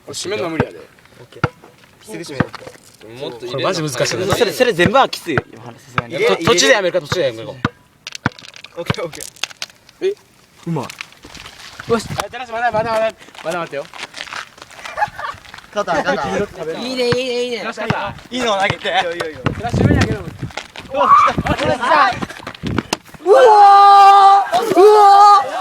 締めるの無理やで。すぐ締める。もっと入れこれマジ難しい。それ全部はきついよさすがに。途中でやめるか途中でやめるか。オッケーオッケー。うまい。よし。まだ待ってよ。肩。いいねいいねいいね。よし肩。いいのを投げて。いいよ。締めにあげる。うわーうわー